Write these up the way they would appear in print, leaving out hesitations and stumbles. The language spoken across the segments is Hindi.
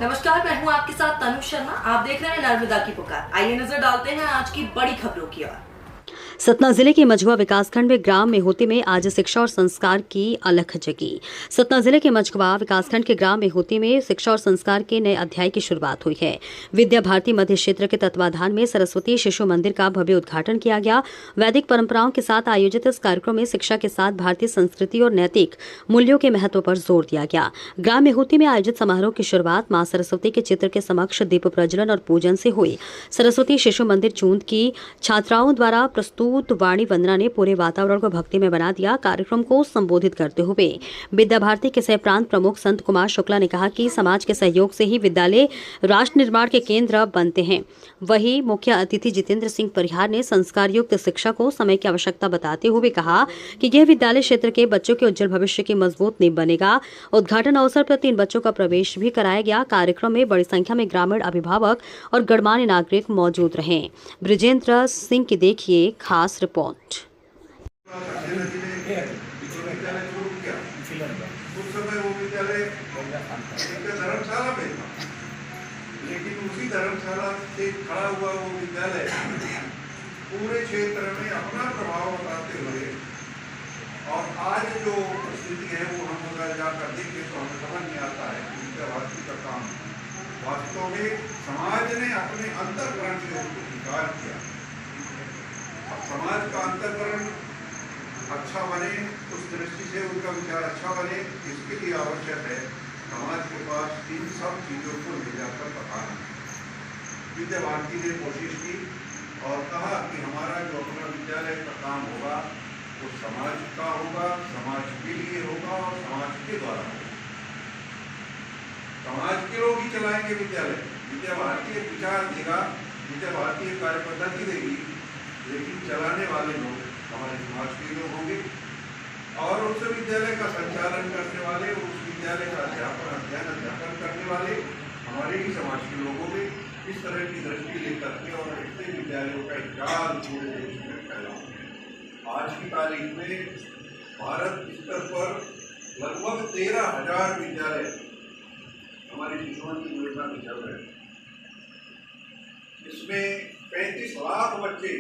नमस्कार, मैं हूं आपके साथ तनु शर्मा। आप देख रहे हैं नर्मदा की पुकार। आइए नजर डालते हैं आज की बड़ी खबरों की ओर। सतना जिले के मझुआ विकासखंड में ग्राम मेहोती में आज शिक्षा और संस्कार की अलख जगी। सतना जिले के मझुआ विकासखंड के ग्राम मेहोती में शिक्षा और संस्कार के नए अध्याय की शुरुआत हुई है। विद्या भारती मध्य क्षेत्र के तत्वाधान में सरस्वती शिशु मंदिर का भव्य उद्घाटन किया गया। वैदिक परंपराओं के साथ आयोजित इस कार्यक्रम में शिक्षा के साथ भारतीय संस्कृति और नैतिक मूल्यों के महत्व पर जोर दिया गया। ग्राम मेहोती में आयोजित समारोह की शुरुआत मां सरस्वती के चित्र के समक्ष दीप प्रज्वलन और पूजन से हुई। सरस्वती शिशु मंदिर चूंद की छात्राओं द्वारा प्रस्तुत वाणी वंदना ने पूरे वातावरण को भक्ति में बना दिया। कार्यक्रम को संबोधित करते हुए विद्या भारती के सह प्रांत प्रमुख संत कुमार शुक्ला ने कहा कि समाज के सहयोग से ही विद्यालय राष्ट्र निर्माण के केंद्र बनते हैं। वहीं मुख्य अतिथि जितेंद्र सिंह परिहार ने संस्कार युक्त शिक्षा को समय की आवश्यकता बताते हुए कहा कि यह विद्यालय क्षेत्र के बच्चों के उज्जवल भविष्य की मजबूत नींव बनेगा। उद्घाटन अवसर पर 3 बच्चों का प्रवेश भी कराया गया। कार्यक्रम में बड़ी संख्या में ग्रामीण अभिभावक और गणमान्य नागरिक मौजूद रहे। ब्रिजेंद्र सिंह की देखिए खास रिपोर्ट। उस समय वो विद्यालय धर्मशाला में था, लेकिन उसी धर्मशाला से खड़ा हुआ वो विद्यालय पूरे क्षेत्र में अपना प्रभाव बताते हुए, और आज जो स्थिति है वो हम अगर जाकर देखें तो हमें समझ नहीं आता है कि विद्या भारती का काम वास्तव में समाज ने अपने अंतःकरण से उसको स्वीकार किया। अब समाज का अंतःकरण अच्छा बने, उस दृष्टि से उनका विचार अच्छा बने, इसके लिए आवश्यक है समाज के पास इन सब चीज़ों को ले जाकर बताना। विद्या भारती ने कोशिश की और कहा कि हमारा जो अपना विद्यालय का काम होगा वो समाज का होगा, समाज के लिए होगा और समाज के द्वारा होगा। समाज के लोग ही चलाएंगे विद्यालय। विद्या भारती एक विचार देगा, विद्या भारती एक कार्य पद्धति देगी, लेकिन चलाने वाले लोग हमारे समाज के लोग होंगे और उस विद्यालय का संचालन करने वाले, उस विद्यालय का अध्यापन करने वाले हमारे ही समाज के लोग होंगे। इस तरह की दृष्टि लेकर के और ऐसे विद्यालयों का जाल पूरे देश में फैला। आज की तारीख में भारत स्तर पर लगभग 13,000 विद्यालय हमारी शिशु मंदिर योजना में चल रहे हैं। इसमें 35 लाख बच्चे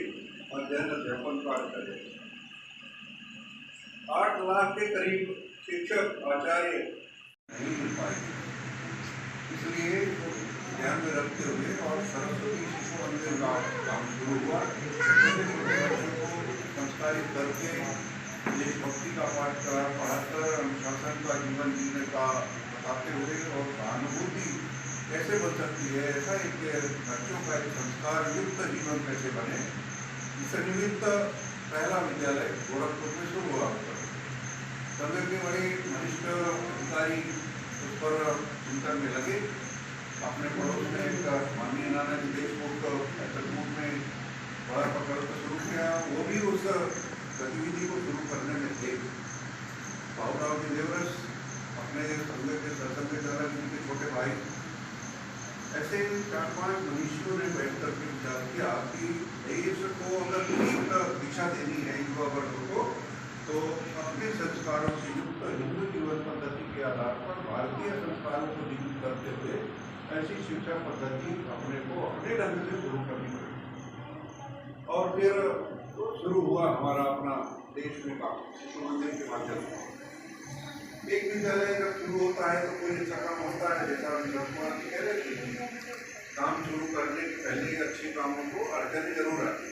अध्ययन अध्यापन कार्य करें। 8 लाख के करीब शिक्षक आचार्य नहीं मिल पाए, इसलिए ध्यान में रखते हुए और सरस्वती शिशु मंदिर का काम शुरू हुआ। बच्चों को संस्कारित करके देशभक्ति का पाठ पढ़ाकर अनुशासन का जीवन जीने का बताते हुए और सहानुभूति कैसे बन सकती है, ऐसा एक बच्चों का एक संस्कार युक्त जीवन कैसे बने, इस निमित्त पहला विद्यालय गोरखपुर में शुरू हुआ। संघ के बड़े वरिष्ठ अधिकारी उस पर चिंतन में लगे। अपने पड़ोस में एक माननीय नानाजी देशमुख ऐतकूट में बड़ा प्रकल्प शुरू किया, वो भी उस गतिविधि को शुरू करने में थे। बाबूराव जी देवरस अपने संघ के सरसंघचालक जी के छोटे भाई, ऐसे 4-5 मनुष्यों ने बैठ करके विचार किया कि देश को अगर ठीक दिशा देनी है युवा वर्ग को, तो अपने संस्कारों से युक्त हिंदू जीवन पद्धति के आधार पर भारतीय संस्कारों को जीवित करते हुए ऐसी शिक्षा पद्धति अपने को अपने ढंग से शुरू करनी पड़ी। और फिर शुरू हुआ हमारा अपना देश में काम शिशु मंदिर के माध्यम से। एक विद्यालय जब शुरू होता है तो कोई ऐसा काम होता है, जैसा कह रहे थे, काम शुरू करने के पहले अच्छे कामों को अर्जन जरूर आती है।